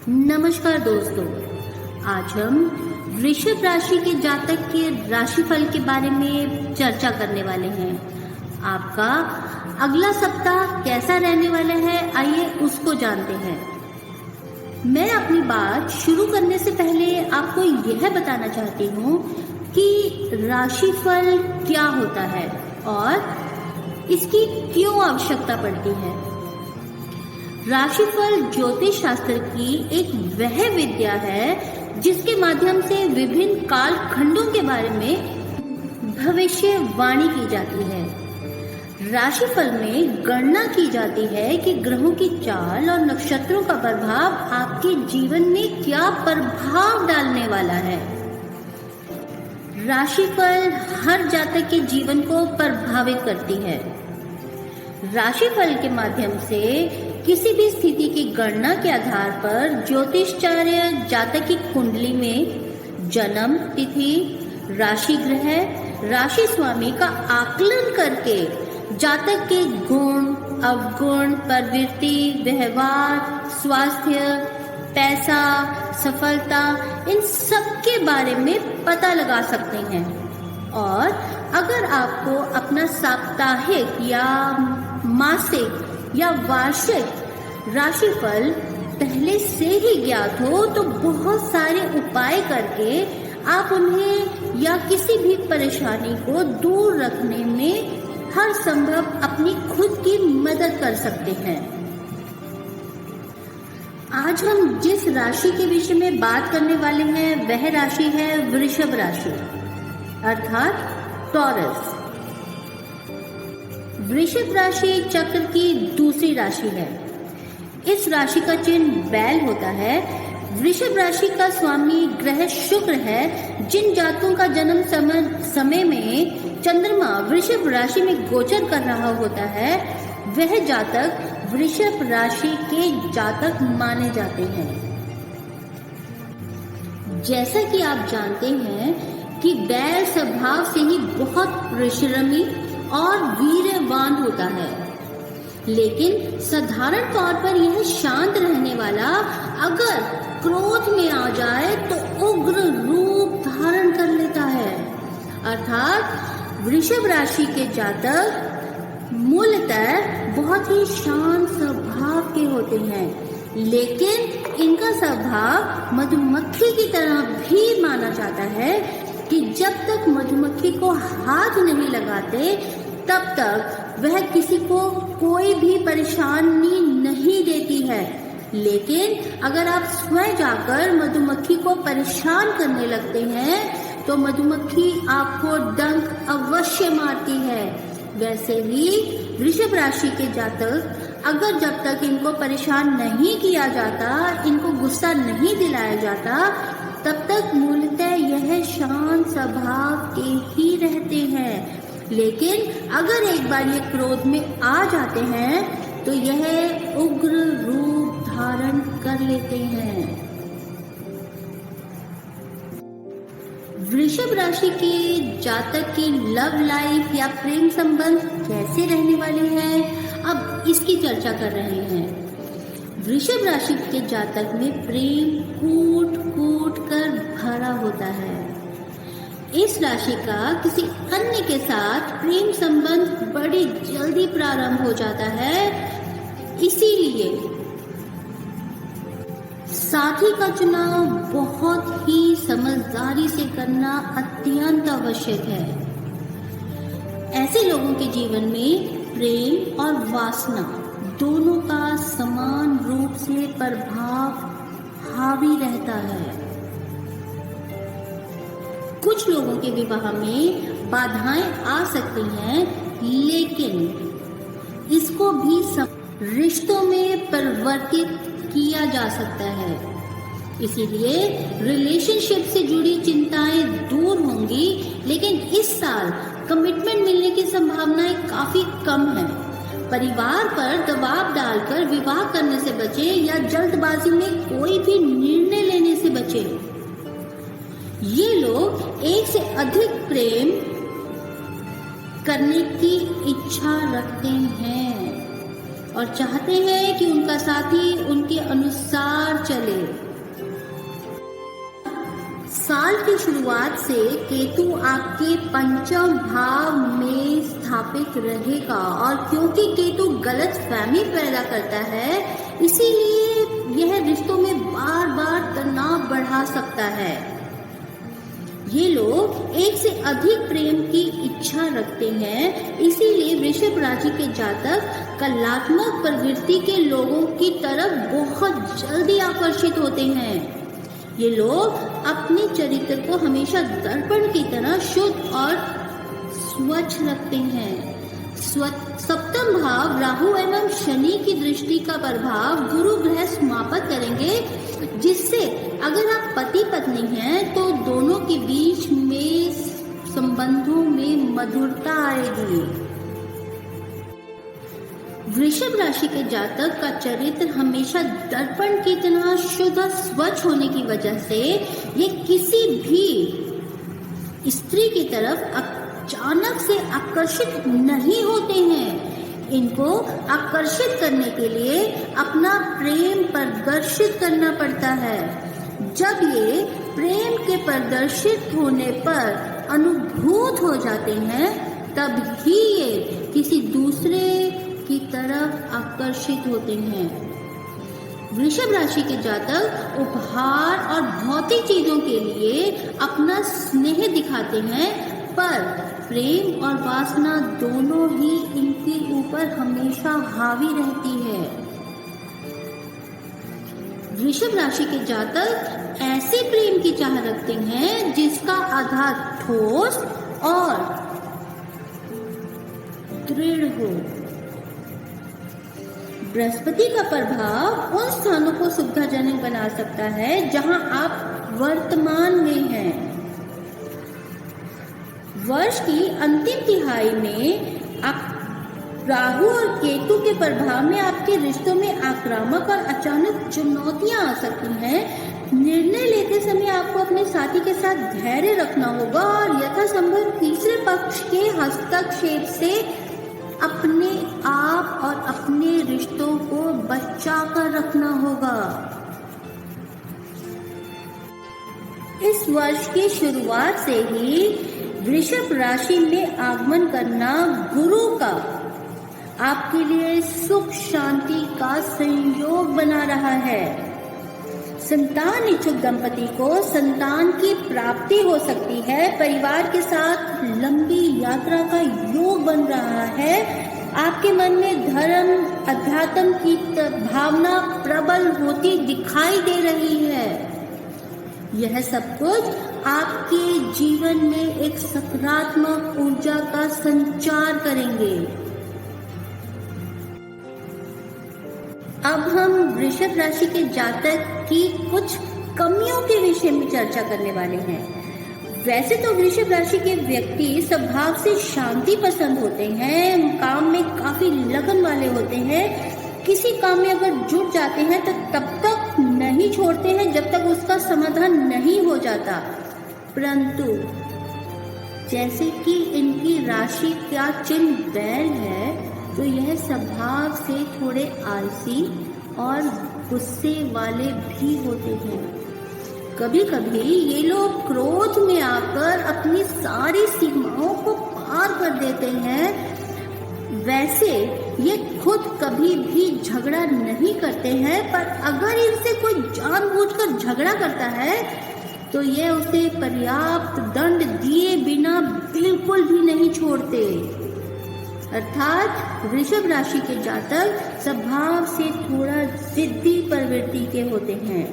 नमस्कार दोस्तों, आज हम वृषभ राशि के जातक के राशिफल के बारे में चर्चा करने वाले हैं। आपका अगला सप्ताह कैसा रहने वाला है, आइए उसको जानते हैं। मैं अपनी बात शुरू करने से पहले आपको यह बताना चाहती हूँ कि राशिफल क्या होता है और इसकी क्यों आवश्यकता पड़ती है। राशिफल ज्योतिष शास्त्र की एक वह विद्या है जिसके माध्यम से विभिन्न काल खंडों के बारे में भविष्यवाणी की जाती है। राशिफल में गणना की जाती है कि ग्रहों की चाल और नक्षत्रों का प्रभाव आपके जीवन में क्या प्रभाव डालने वाला है। राशिफल हर जातक के जीवन को प्रभावित करती है। राशिफल के माध्यम से किसी भी स्थिति की गणना के आधार पर ज्योतिषाचार्य जातक की कुंडली में जन्म तिथि, राशि ग्रह, राशि स्वामी का आकलन करके जातक के गुण, अवगुण, प्रवृत्ति, व्यवहार, स्वास्थ्य, पैसा, सफलता, इन सब के बारे में पता लगा सकते हैं। और अगर आपको अपना साप्ताहिक या मासिक या वार्षिक राशिफल पहले से ही ज्ञात हो तो बहुत सारे उपाय करके आप उन्हें या किसी भी परेशानी को दूर रखने में हर संभव अपनी खुद की मदद कर सकते हैं। आज हम जिस राशि के विषय में बात करने वाले हैं वह राशि है वृषभ राशि अर्थात टॉरस। वृषभ राशि चक्र की दूसरी राशि है। इस राशि का चिन्ह बैल होता है। वृषभ राशि का स्वामी ग्रह शुक्र है। जिन जातकों का जन्म समय में चंद्रमा वृषभ राशि में गोचर कर रहा होता है वह जातक वृषभ राशि के जातक माने जाते हैं। जैसा कि आप जानते हैं कि बैल स्वभाव से ही बहुत परिश्रमी और वीरवान होता है, लेकिन साधारण तौर पर यह शांत रहने वाला अगर क्रोध में आ जाए तो उग्र रूप धारण कर लेता है। अर्थात वृषभ राशि के जातक मूलतः बहुत ही शांत स्वभाव के होते हैं, लेकिन इनका स्वभाव मधुमक्खी की तरह भी माना जाता है कि जब तक मधुमक्खी को हाथ नहीं लगाते तब तक वह किसी को कोई भी परेशानी नहीं देती है, लेकिन अगर आप स्वयं जाकर मधुमक्खी को परेशान करने लगते हैं तो मधुमक्खी आपको डंक अवश्य मारती है। वैसे ही वृषभ राशि के जातक अगर जब तक इनको परेशान नहीं किया जाता, इनको गुस्सा नहीं दिलाया जाता, तब तक मूलतः यह शांत स्वभाव के ही रहते हैं। लेकिन अगर एक बार ये क्रोध में आ जाते हैं तो यह उग्र रूप धारण कर लेते हैं। वृषभ राशि के जातक की लव लाइफ या प्रेम संबंध कैसे रहने वाले हैं, अब इसकी चर्चा कर रहे हैं। वृषभ राशि के जातक में प्रेम कूट कूट कर भरा होता है। इस राशि का किसी अन्य के साथ प्रेम संबंध बड़ी जल्दी प्रारंभ हो जाता है, इसीलिए साथी का चुनाव बहुत ही समझदारी से करना अत्यंत आवश्यक है। ऐसे लोगों के जीवन में प्रेम और वासना दोनों का समान रूप से प्रभाव हावी रहता है। कुछ लोगों के विवाह में बाधाएं आ सकती हैं, लेकिन इसको भी रिश्तों में परिवर्तित किया जा सकता है। इसीलिए रिलेशनशिप से जुड़ी चिंताएं दूर होंगी, लेकिन इस साल कमिटमेंट मिलने की संभावनाएं काफी कम है। परिवार पर दबाव डालकर विवाह करने से बचें या जल्दबाजी में कोई भी निर्णय लेने से बचें। ये लोग एक से अधिक प्रेम करने की इच्छा रखते हैं और चाहते हैं कि उनका साथी उनके अनुसार चले। की शुरुआत से केतु आपके पंचम भाव में स्थापित रहेगा और क्योंकि केतु गलत फहमी पैदा करता है, इसीलिए यह रिश्तों में बार बार तनाव बढ़ा सकता है। ये लोग एक से अधिक प्रेम की इच्छा रखते हैं, इसीलिए वृषभ राशि के जातक कलात्मक प्रवृत्ति के लोगों की तरफ बहुत जल्दी आकर्षित होते हैं। ये लोग अपने चरित्र को हमेशा दर्पण की तरह शुद्ध और स्वच्छ रखते हैं। सप्तम भाव राहु एवं शनि की दृष्टि का प्रभाव गुरु ग्रह समाप्त करेंगे, जिससे अगर आप पति पत्नी हैं तो दोनों के बीच में संबंधों में मधुरता आएगी। वृषभ राशि के जातक का चरित्र हमेशा दर्पण की तरह शुद्ध और स्वच्छ होने की वजह से ये किसी भी स्त्री की तरफ अचानक से आकर्षित नहीं होते हैं। इनको आकर्षित करने के लिए अपना प्रेम प्रदर्शित करना पड़ता है। जब ये प्रेम के प्रदर्शित होने पर अनुभूत हो जाते हैं, तब ही ये किसी दूसरे की तरफ आकर्षित होते हैं। वृषभ राशि के जातक उपहार और भौतिक चीजों के लिए अपना स्नेह दिखाते हैं, पर प्रेम और वासना दोनों ही इनके ऊपर हमेशा हावी रहती है। वृषभ राशि के जातक ऐसे प्रेम की चाह रखते हैं जिसका आधार ठोस और दृढ़ हो। बृहस्पति का प्रभाव उन स्थानों को सुविधाजनक बना सकता है जहां आप वर्तमान में हैं। वर्ष की अंतिम तिहाई में राहु और केतु के प्रभाव में आपके रिश्तों में आक्रामक और अचानक चुनौतियां आ सकती हैं। निर्णय लेते समय आपको अपने साथी के साथ धैर्य रखना होगा और यथासंभव तीसरे पक्ष के हस्तक्षेप से अपने आप और अपने रिश्तों को बचा कर रखना होगा। इस वर्ष की शुरुआत से ही वृषभ राशि में आगमन करना गुरु का आपके लिए सुख शांति का संयोग बना रहा है। संतान इच्छुक दंपति को संतान की प्राप्ति हो सकती है। परिवार के साथ लंबी यात्रा का योग बन रहा है। आपके मन में धर्म अध्यात्म की भावना प्रबल होती दिखाई दे रही है। यह सब कुछ आपके जीवन में एक सकारात्मक ऊर्जा का संचार करेंगे। अब हम वृषभ राशि के जातक की कुछ कमियों के विषय में चर्चा करने वाले हैं। वैसे तो वृषभ राशि के व्यक्ति स्वभाव से शांति पसंद होते हैं, काम में काफी लगन वाले होते हैं। किसी काम में अगर जुट जाते हैं तो तब तक नहीं छोड़ते हैं जब तक उसका समाधान नहीं हो जाता। परंतु जैसे कि इनकी राशि का चिन्ह बैल है, तो यह स्वभाव से थोड़े आलसी और गुस्से वाले भी होते हैं। कभी कभी ये लोग क्रोध में आकर अपनी सारी सीमाओं को पार कर देते हैं। वैसे ये खुद कभी भी झगड़ा नहीं करते हैं, पर अगर इनसे कोई जानबूझकर झगड़ा करता है तो ये उसे पर्याप्त दंड दिए बिना बिल्कुल भी नहीं छोड़ते। अर्थात वृषभ राशि के जातक स्वभाव से थोड़ा जिद्दी प्रवृत्ति के होते हैं।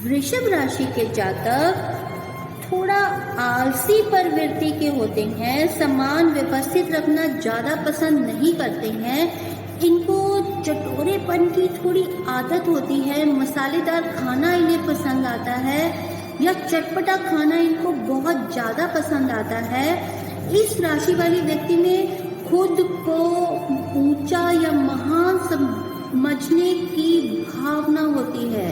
वृषभ राशि के जातक थोड़ा आलसी प्रवृत्ति के होते हैं। सामान व्यवस्थित रखना ज्यादा पसंद नहीं करते हैं। इनको चटोरेपन की थोड़ी आदत होती है। मसालेदार खाना इन्हें पसंद आता है या चटपटा खाना इनको बहुत ज्यादा पसंद आता है। इस राशि वाले व्यक्ति में खुद को ऊंचा या महान समझने की भावना होती है।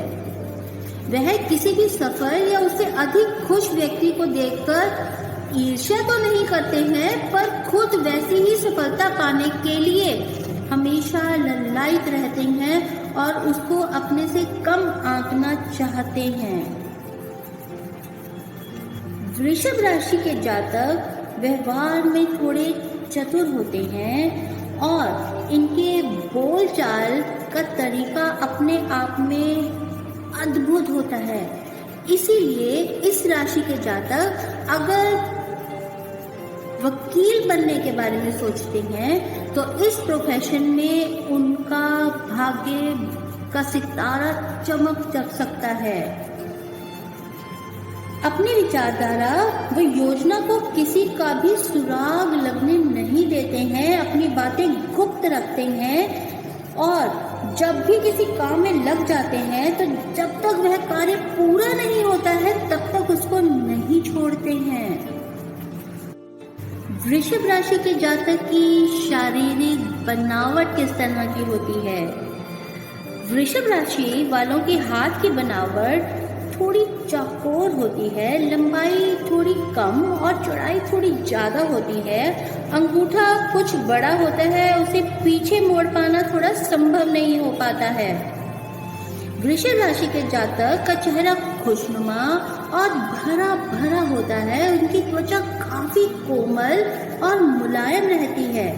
वह किसी भी सफल या उससे अधिक खुश व्यक्ति को देखकर ईर्ष्या तो नहीं करते हैं, पर खुद वैसी ही सफलता पाने के लिए हमेशा ललायित रहते हैं और उसको अपने से कम आंकना चाहते हैं। वृषभ राशि के जातक व्यवहार में थोड़े चतुर होते हैं और इनके बोलचाल का तरीका अपने आप में अद्भुत होता है। इसीलिए इस राशि के जातक अगर वकील बनने के बारे में सोचते हैं तो इस प्रोफेशन में उनका भाग्य का सितारा चमक सकता है। अपनी विचारधारा व योजना को किसी का भी सुराग लगने नहीं देते हैं, अपनी बातें गुप्त रखते हैं और जब भी किसी काम में लग जाते हैं तो जब तक वह कार्य पूरा नहीं होता है तब तक उसको नहीं छोड़ते हैं। वृषभ राशि के जातक की शारीरिक बनावट किस तरह की होती है? वृषभ राशि वालों के हाथ की बनावट थोड़ी चौकोर होती है, लंबाई थोड़ी कम और चौड़ाई थोड़ी ज्यादा होती है। अंगूठा कुछ बड़ा होता है, उसे पीछे मोड़ पाना थोड़ा संभव नहीं हो पाता है। वृषभ राशि के जातक का चेहरा खुशनुमा और भरा भरा होता है। उनकी त्वचा काफी कोमल और मुलायम रहती है।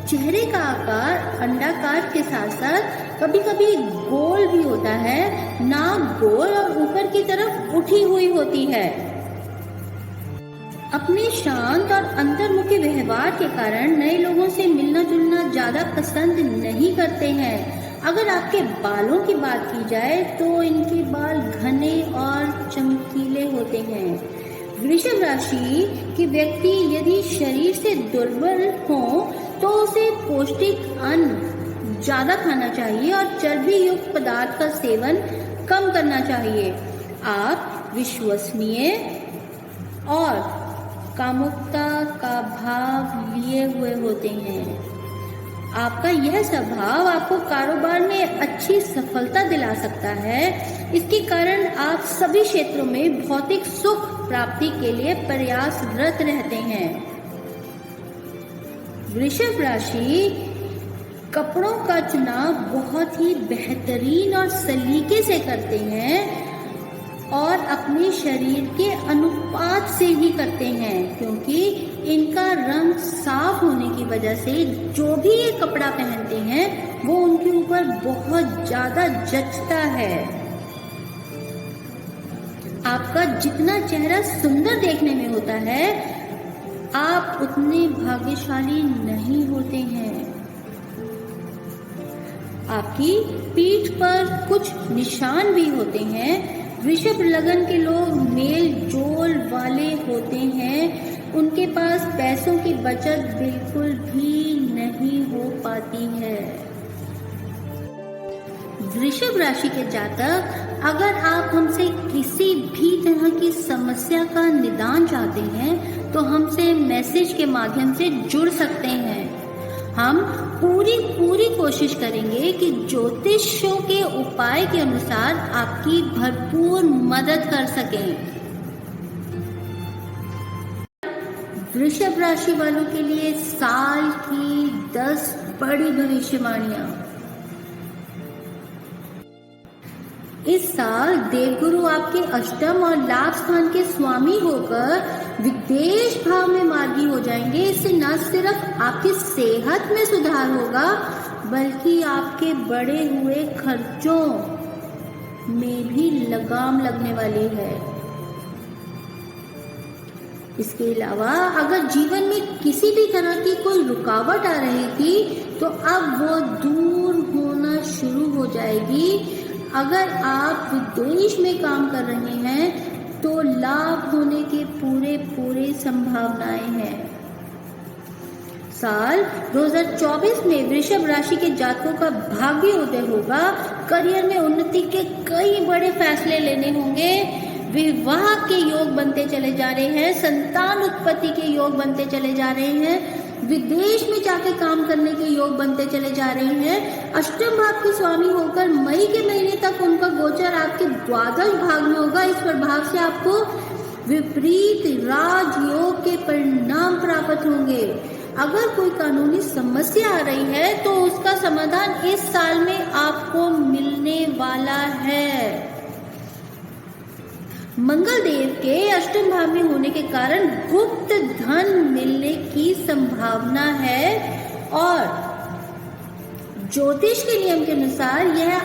चेहरे का आकार अंडाकार के साथ साथ कभी कभी गोल भी होता है। नाक गोल और ऊपर की तरफ उठी हुई होती है। अपने शांत और अंतर्मुखी व्यवहार के कारण नए लोगों से मिलना जुलना ज्यादा पसंद नहीं करते हैं। अगर आपके बालों की बात की जाए तो इनके बाल घने और चमकीले होते हैं। वृषभ राशि के व्यक्ति यदि शरीर से दुर्बल हो तो उसे पौष्टिक अन्न ज्यादा खाना चाहिए और चर्बी युक्त पदार्थ का सेवन कम करना चाहिए। आप विश्वसनीय और कामुकता का भाव लिए हुए होते हैं। आपका यह स्वभाव आपको कारोबार में अच्छी सफलता दिला सकता है। इसके कारण आप सभी क्षेत्रों में भौतिक सुख प्राप्ति के लिए प्रयासरत रहते हैं। वृषभ राशि कपड़ों का चुनाव बहुत ही बेहतरीन और सलीके से करते हैं और अपने शरीर के अनुपात से ही करते हैं, क्योंकि इनका रंग साफ होने की वजह से जो भी ये कपड़ा पहनते हैं वो उनके ऊपर बहुत ज्यादा जचता है। आपका जितना चेहरा सुंदर देखने में होता है आप उतने भाग्यशाली नहीं होते हैं। आपकी पीठ पर कुछ निशान भी होते हैं। वृषभ लगन के लोग मेल जोल वाले होते हैं। उनके पास पैसों की बचत बिल्कुल भी नहीं हो पाती है। वृषभ राशि के जातक अगर आप हमसे किसी भी तरह की समस्या का निदान चाहते हैं तो हमसे मैसेज के माध्यम से जुड़ सकते हैं। हम पूरी कोशिश करेंगे कि ज्योतिषों के उपाय के अनुसार आपकी भरपूर मदद कर सकें। वृषभ राशि वालों के लिए साल की 10 बड़ी भविष्यवाणियां। इस साल देवगुरु आपके अष्टम और लाभ स्थान के स्वामी होकर विदेश भाव में मार्गी हो जाएंगे। इससे न सिर्फ आपकी सेहत में सुधार होगा बल्कि आपके बढ़े हुए खर्चों में भी लगाम लगने वाली है। इसके अलावा अगर जीवन में किसी भी तरह की कोई रुकावट आ रही थी तो अब वो दूर होना शुरू हो जाएगी। अगर आप विदेश में काम कर रहे हैं तो लाभ होने के पूरे संभावनाएं हैं। साल 2024 में वृषभ राशि के जातकों का भाग्य उदय होगा। करियर में उन्नति के कई बड़े फैसले लेने होंगे। विवाह के योग बनते चले जा रहे हैं। संतान उत्पत्ति के योग बनते चले जा रहे हैं। विदेश में जाकर काम करने के योग बनते चले जा रहे हैं। अष्टम भाव के स्वामी होकर मई के महीने तक उनका गोचर आपके द्वादश भाग में होगा। इस प्रभाव से आपको विपरीत राजयोग के परिणाम प्राप्त होंगे। अगर कोई कानूनी समस्या आ रही है तो उसका समाधान इस साल में आपको मिलने वाला है। मंगल देव के अष्टम भाव में होने के कारण गुप्त धन मिलने की संभावना है और ज्योतिष के नियम के अनुसार यह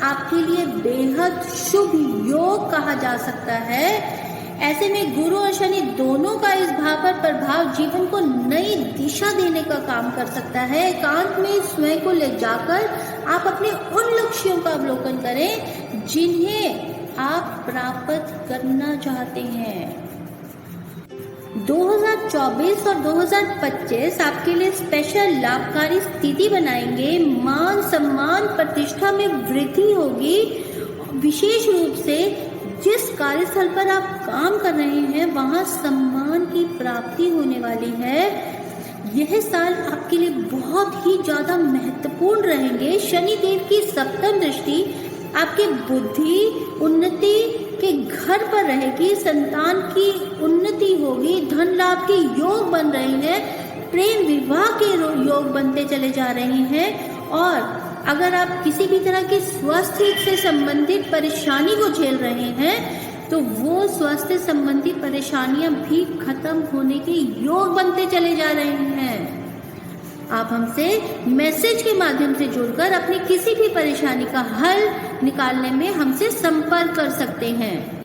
आपके लिए बेहद शुभ योग कहा जा सकता है। ऐसे में गुरु और शनि दोनों का इस भाव पर प्रभाव जीवन को नई दिशा देने का काम कर सकता है। एकांत में स्वयं को ले जाकर आप अपने उन लक्ष्यों का अवलोकन करें जिन्हें आप प्राप्त करना चाहते हैं। 2024 और 2025 आपके लिए स्पेशल लाभकारी स्थिति बनाएंगे। मान सम्मान प्रतिष्ठा में वृद्धि होगी। विशेष रूप से जिस कार्यस्थल पर आप काम कर रहे हैं वहां सम्मान की प्राप्ति होने वाली है। यह साल आपके लिए बहुत ही ज्यादा महत्वपूर्ण रहेंगे। शनि देव की सप्तम दृष्टि आपके बुद्धि उन्नति के घर पर रहेगी। संतान की उन्नति होगी। धन लाभ के योग बन रहे हैं। प्रेम विवाह के योग बनते चले जा रहे हैं। और अगर आप किसी भी तरह की स्वास्थ्य से संबंधित परेशानी को झेल रहे हैं तो वो स्वास्थ्य संबंधी परेशानियां भी खत्म होने के योग बनते चले जा रहे हैं। आप हमसे मैसेज के माध्यम से जुड़कर अपनी किसी भी परेशानी का हल निकालने में हमसे संपर्क कर सकते हैं।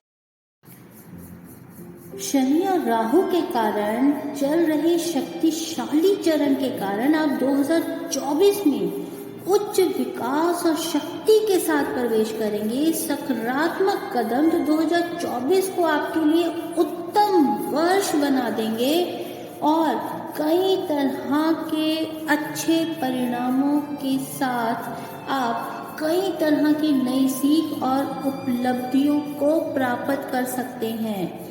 शनि और राहु के कारण चल रहे शक्तिशाली चरण के कारण आप 2024 में उच्च विकास और शक्ति के साथ प्रवेश करेंगे। सकारात्मक कदम तो 2024 को आपके लिए उत्तम वर्ष बना देंगे और कई तरह के अच्छे परिणामों के साथ आप कई तरह की नई सीख और उपलब्धियों को प्राप्त कर सकते हैं।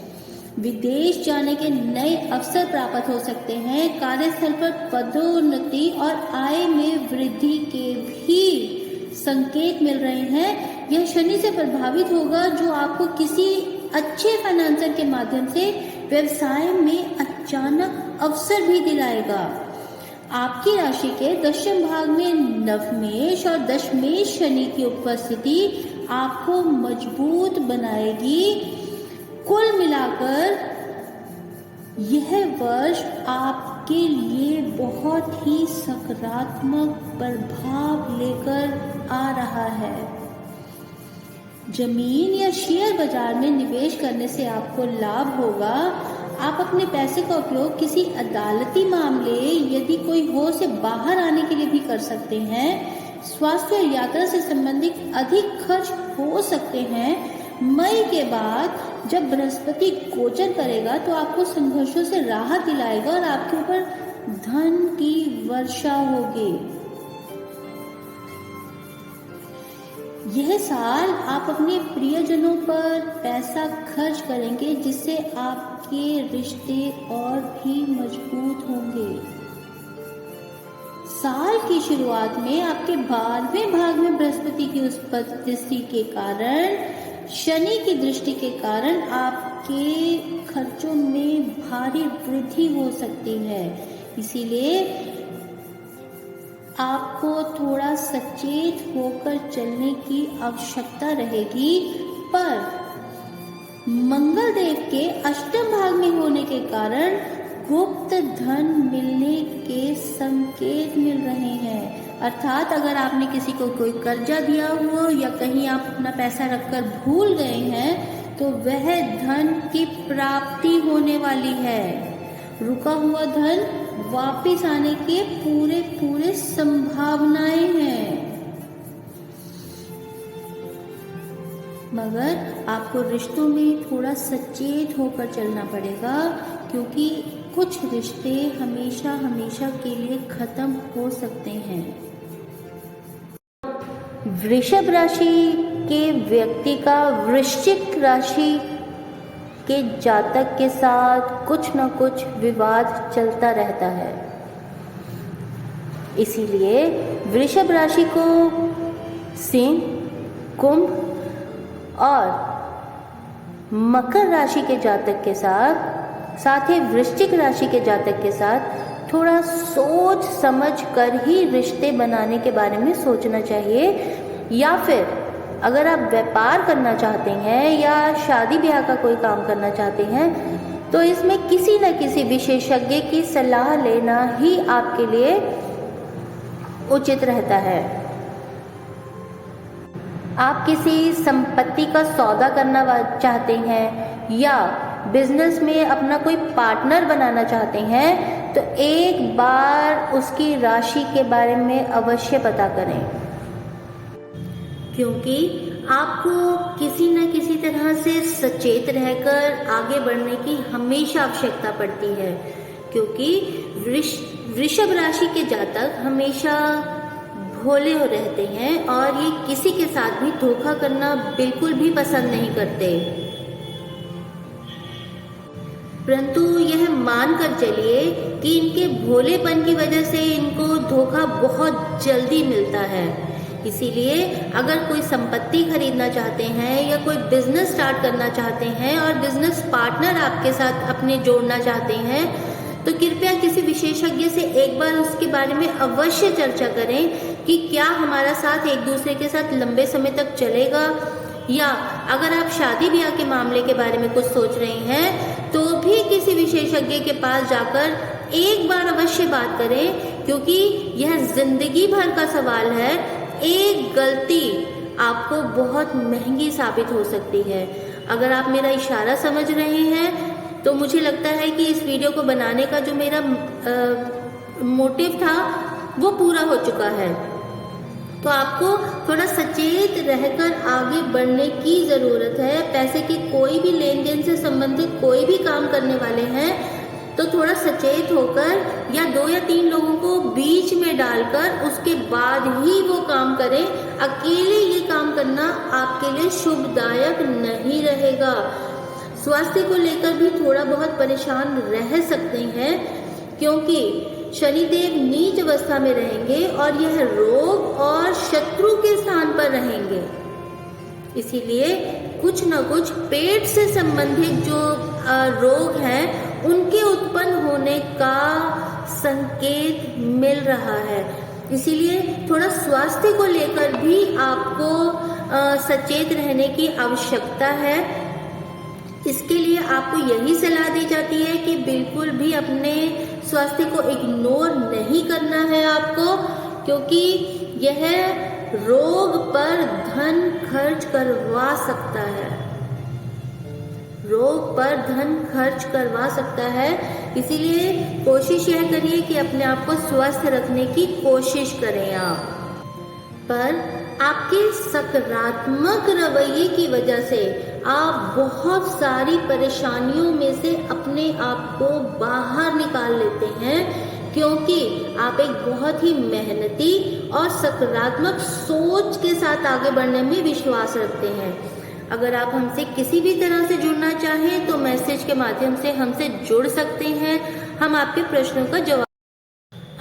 विदेश जाने के नए अवसर प्राप्त हो सकते हैं। कार्यस्थल पर पदोन्नति और आय में वृद्धि के भी संकेत मिल रहे हैं। यह शनि से प्रभावित होगा जो आपको किसी अच्छे फाइनेंसर के माध्यम से व्यवसाय में अचानक अवसर भी दिलाएगा। आपकी राशि के दशम भाग में नवमेश और दशमेश शनि की उपस्थिति आपको मजबूत बनाएगी। कुल मिलाकर यह वर्ष आपके लिए बहुत ही सकारात्मक प्रभाव लेकर आ रहा है। जमीन या शेयर बाजार में निवेश करने से आपको लाभ होगा। आप अपने पैसे का उपयोग किसी अदालती मामले यदि कोई हो से बाहर आने के लिए भी कर सकते हैं। स्वास्थ्य और यात्रा से संबंधित अधिक खर्च हो सकते हैं। मई के बाद जब बृहस्पति गोचर करेगा तो आपको संघर्षों से राहत दिलाएगा और आपके ऊपर धन की वर्षा होगी। यह साल आप अपने प्रियजनों पर पैसा खर्च करेंगे जिससे आपके रिश्ते और भी मजबूत होंगे। साल की शुरुआत में आपके 12वें भाग में बृहस्पति की उपस्थिति के कारण शनि की दृष्टि के कारण आपके खर्चों में भारी वृद्धि हो सकती है। इसीलिए आपको थोड़ा सचेत होकर चलने की आवश्यकता रहेगी। पर मंगल देव के अष्टम भाग में होने के कारण गुप्त धन मिलने के संकेत मिल रहे हैं। अर्थात अगर आपने किसी को कोई कर्जा दिया हो या कहीं आप अपना पैसा रखकर भूल गए हैं तो वह धन की प्राप्ति होने वाली है। रुका हुआ धन वापस आने के पूरे संभावनाएं हैं। मगर आपको रिश्तों में थोड़ा सचेत होकर चलना पड़ेगा क्योंकि कुछ रिश्ते हमेशा के लिए खत्म हो सकते हैं। वृषभ राशि के व्यक्ति का वृश्चिक राशि के जातक के साथ कुछ न कुछ विवाद चलता रहता है। इसीलिए वृषभ राशि को सिंह, कुंभ और मकर राशि के जातक के साथ ही वृश्चिक राशि के जातक के साथ थोड़ा सोच समझ कर ही रिश्ते बनाने के बारे में सोचना चाहिए। या फिर अगर आप व्यापार करना चाहते हैं या शादी ब्याह का कोई काम करना चाहते हैं तो इसमें किसी न किसी विशेषज्ञ की सलाह लेना ही आपके लिए उचित रहता है। आप किसी संपत्ति का सौदा करना चाहते हैं या बिजनेस में अपना कोई पार्टनर बनाना चाहते हैं तो एक बार उसकी राशि के बारे में अवश्य पता करें, क्योंकि आपको किसी न किसी तरह से सचेत रहकर आगे बढ़ने की हमेशा आवश्यकता पड़ती है, क्योंकि वृषभ राशि के जातक हमेशा भोले हो रहते हैं और ये किसी के साथ भी धोखा करना बिल्कुल भी पसंद नहीं करते। परंतु यह मानकर चलिए कि इनके भोलेपन की वजह से इनको धोखा बहुत जल्दी मिलता है। इसीलिए अगर कोई संपत्ति खरीदना चाहते हैं या कोई बिजनेस स्टार्ट करना चाहते हैं और बिजनेस पार्टनर आपके साथ अपने जोड़ना चाहते हैं तो कृपया किसी विशेषज्ञ से एक बार उसके बारे में अवश्य चर्चा करें कि क्या हमारा साथ एक दूसरे के साथ लंबे समय तक चलेगा, या अगर आप शादी ब्याह के मामले के बारे में कुछ सोच रहे हैं तो भी किसी विशेषज्ञ के पास जाकर एक बार अवश्य बात करें, क्योंकि यह जिंदगी भर का सवाल है। एक गलती आपको बहुत महंगी साबित हो सकती है। अगर आप मेरा इशारा समझ रहे हैं तो मुझे लगता है कि इस वीडियो को बनाने का जो मेरा मोटिव था वो पूरा हो चुका है। तो आपको थोड़ा सचेत रहकर आगे बढ़ने की ज़रूरत है। पैसे के कोई भी लेन देन से संबंधित कोई भी काम करने वाले हैं तो थोड़ा सचेत होकर या 2 या 3 लोगों को बीच में डालकर उसके बाद ही वो काम करें। अकेले ये काम करना आपके लिए शुभदायक नहीं रहेगा। स्वास्थ्य को लेकर भी थोड़ा बहुत परेशान रह सकते हैं, क्योंकि शनिदेव नीच अवस्था में रहेंगे और यह रोग और शत्रु के स्थान पर रहेंगे। इसीलिए कुछ न कुछ पेट से संबंधित जो रोग हैं उनके उत्पन्न होने का संकेत मिल रहा है। इसीलिए थोड़ा स्वास्थ्य को लेकर भी आपको सचेत रहने की आवश्यकता है। इसके लिए आपको यही सलाह दी जाती है कि बिल्कुल भी अपने स्वास्थ्य को इग्नोर नहीं करना है आपको, क्योंकि यह रोग पर धन खर्च करवा सकता है। रोग पर धन खर्च करवा सकता है। इसीलिए कोशिश यह करिए कि अपने आप को स्वस्थ रखने की कोशिश करें आप। पर आपके सकारात्मक रवैये की वजह से आप बहुत सारी परेशानियों में से अपने आप को बाहर निकाल लेते हैं, क्योंकि आप एक बहुत ही मेहनती और सकारात्मक सोच के साथ आगे बढ़ने में विश्वास रखते हैं। अगर आप हमसे किसी भी तरह से जुड़ना चाहें तो मैसेज के माध्यम से हमसे जुड़ सकते हैं। हम आपके प्रश्नों का जवाब।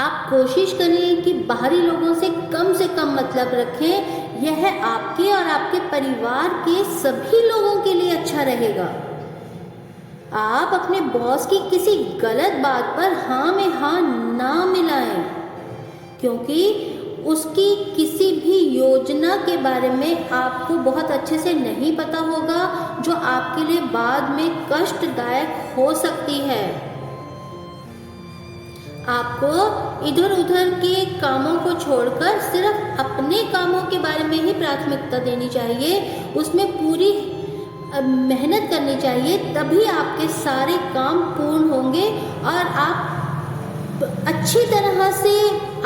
आप कोशिश करें कि बाहरी लोगों से कम मतलब रखें। यह आपके और आपके परिवार के सभी लोगों के लिए अच्छा रहेगा। आप अपने बॉस की किसी गलत बात पर हाँ में हाँ ना मिलाएं, क्योंकि उसकी किसी भी योजना के बारे में आपको बहुत अच्छे से नहीं पता होगा, जो आपके लिए बाद में कष्टदायक हो सकती है। आपको इधर उधर के कामों को छोड़कर सिर्फ अपने कामों के बारे में ही प्राथमिकता देनी चाहिए, उसमें पूरी मेहनत करनी चाहिए, तभी आपके सारे काम पूर्ण होंगे और आप अच्छी तरह से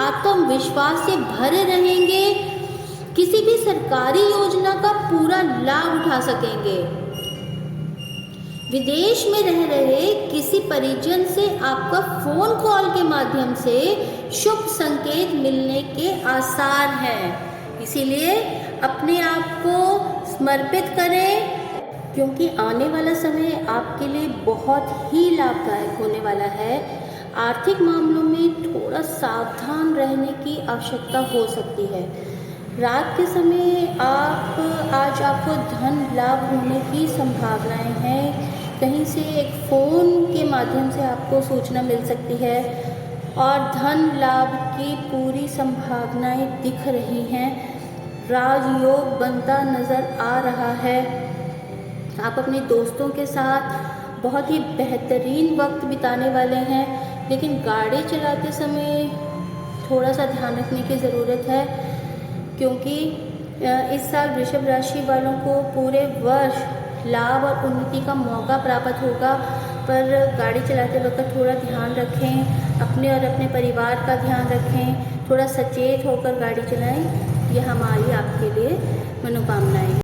आत्मविश्वास से भरे रहेंगे, किसी भी सरकारी योजना का पूरा लाभ उठा सकेंगे। विदेश में रह रहे किसी परिजन से आपका फोन कॉल के माध्यम से शुभ संकेत मिलने के आसार हैं। इसीलिए अपने आप को समर्पित करें, क्योंकि आने वाला समय आपके लिए बहुत ही लाभदायक होने वाला है। आर्थिक मामलों में थोड़ा सावधान रहने की आवश्यकता हो सकती है। रात के समय आज आपको धन लाभ होने की संभावनाएं हैं। कहीं से एक फ़ोन के माध्यम से आपको सूचना मिल सकती है और धन लाभ की पूरी संभावनाएं दिख रही हैं। राजयोग बनता नज़र आ रहा है। आप अपने दोस्तों के साथ बहुत ही बेहतरीन वक्त बिताने वाले हैं, लेकिन गाड़ी चलाते समय थोड़ा सा ध्यान रखने की ज़रूरत है, क्योंकि इस साल वृषभ राशि वालों को पूरे वर्ष लाभ और उन्नति का मौका प्राप्त होगा, पर गाड़ी चलाते वक्त थोड़ा ध्यान रखें, अपने और अपने परिवार का ध्यान रखें, थोड़ा सचेत होकर गाड़ी चलाएं। यह हमारी आपके लिए मनोकामनाएं हैं।